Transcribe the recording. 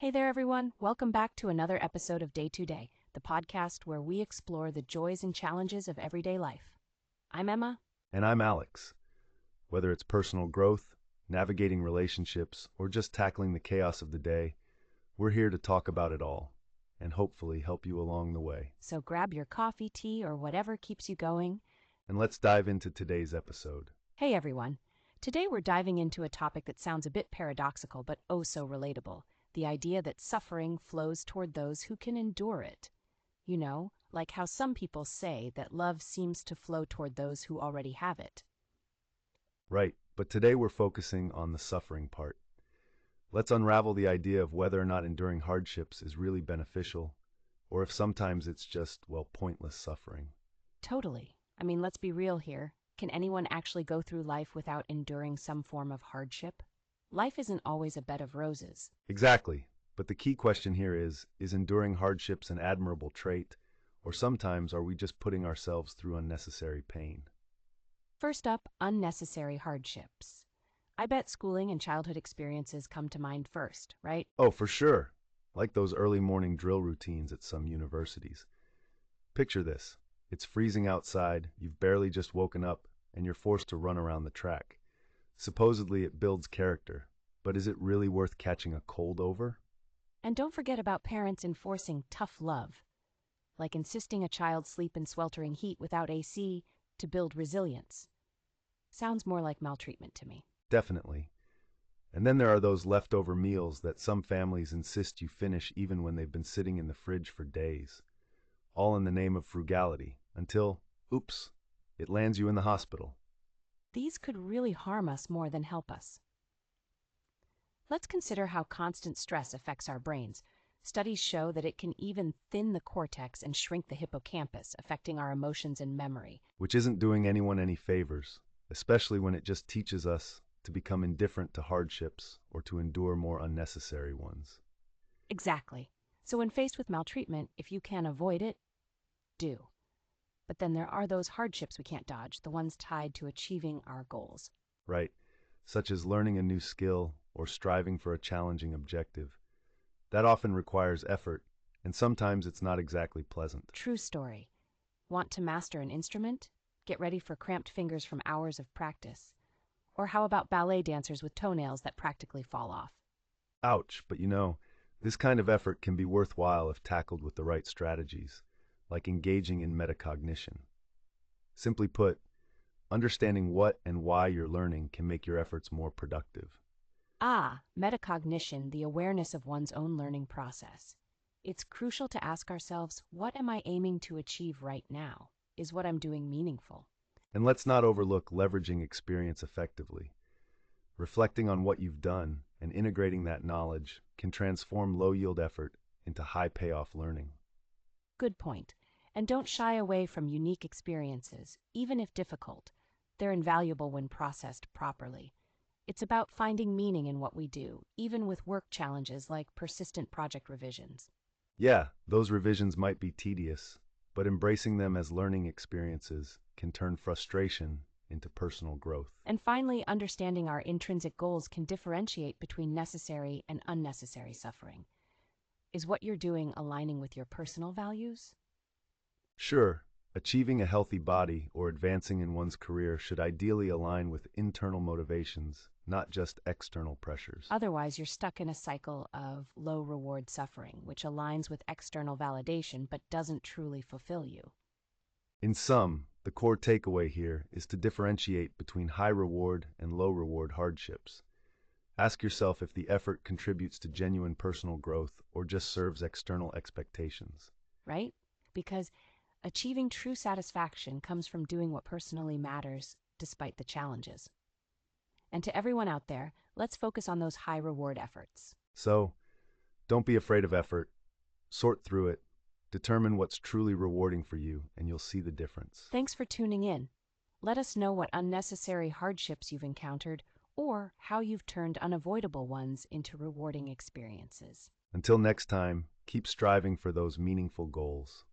Hey there, everyone. Welcome back to another episode of Day to Day, the podcast where we explore the joys and challenges of everyday life. I'm Emma. And I'm Alex. Whether it's personal growth, navigating relationships, or just tackling the chaos of the day, we're here to talk about it all and hopefully help you along the way. So grab your coffee, tea, or whatever keeps you going. And let's dive into today's episode. Hey, everyone. Today we're diving into a topic that sounds a bit paradoxical, but oh so relatable. The idea that suffering flows toward those who can endure it. You know, like how some people say that love seems to flow toward those who already have it. Right, but today we're focusing on the suffering part. Let's unravel the idea of whether or not enduring hardships is really beneficial, or if sometimes it's just, pointless suffering. Totally. I mean, let's be real here. Can anyone actually go through life without enduring some form of hardship? Life isn't always a bed of roses. Exactly, but the key question here is enduring hardships an admirable trait, or sometimes are we just putting ourselves through unnecessary pain? First up, unnecessary hardships. I bet schooling and childhood experiences come to mind first, right? Oh, for sure. Like those early morning drill routines at some universities. Picture this. It's freezing outside, you've barely just woken up, and you're forced to run around the track. Supposedly it builds character, but is it really worth catching a cold over? And don't forget about parents enforcing tough love, like insisting a child sleep in sweltering heat without AC to build resilience. Sounds more like maltreatment to me. Definitely. And then there are those leftover meals that some families insist you finish even when they've been sitting in the fridge for days. All in the name of frugality, until, oops, it lands you in the hospital. These could really harm us more than help us. Let's consider how constant stress affects our brains. Studies show that it can even thin the cortex and shrink the hippocampus, affecting our emotions and memory. Which isn't doing anyone any favors, especially when it just teaches us to become indifferent to hardships or to endure more unnecessary ones. Exactly. So when faced with maltreatment, if you can avoid it, do. But then there are those hardships we can't dodge, the ones tied to achieving our goals. Right, such as learning a new skill or striving for a challenging objective. That often requires effort, and sometimes it's not exactly pleasant. True story. Want to master an instrument? Get ready for cramped fingers from hours of practice. Or how about ballet dancers with toenails that practically fall off? Ouch, but this kind of effort can be worthwhile if tackled with the right strategies, like engaging in metacognition. Simply put, understanding what and why you're learning can make your efforts more productive. Metacognition, the awareness of one's own learning process. It's crucial to ask ourselves, what am I aiming to achieve right now? Is what I'm doing meaningful? And let's not overlook leveraging experience effectively. Reflecting on what you've done and integrating that knowledge can transform low-yield effort into high-payoff learning. Good point. And don't shy away from unique experiences, even if difficult. They're invaluable when processed properly. It's about finding meaning in what we do, even with work challenges like persistent project revisions. Yeah, those revisions might be tedious, but embracing them as learning experiences can turn frustration into personal growth. And finally, understanding our intrinsic goals can differentiate between necessary and unnecessary suffering. Is what you're doing aligning with your personal values? Sure, achieving a healthy body or advancing in one's career should ideally align with internal motivations, not just external pressures. Otherwise, you're stuck in a cycle of low-reward suffering, which aligns with external validation but doesn't truly fulfill you. In sum, the core takeaway here is to differentiate between high-reward and low-reward hardships. Ask yourself if the effort contributes to genuine personal growth or just serves external expectations. Right? Because achieving true satisfaction comes from doing what personally matters despite the challenges. And to everyone out there, let's focus on those high-reward efforts. So, don't be afraid of effort. Sort through it. Determine what's truly rewarding for you, and you'll see the difference. Thanks for tuning in. Let us know what unnecessary hardships you've encountered or how you've turned unavoidable ones into rewarding experiences. Until next time, keep striving for those meaningful goals.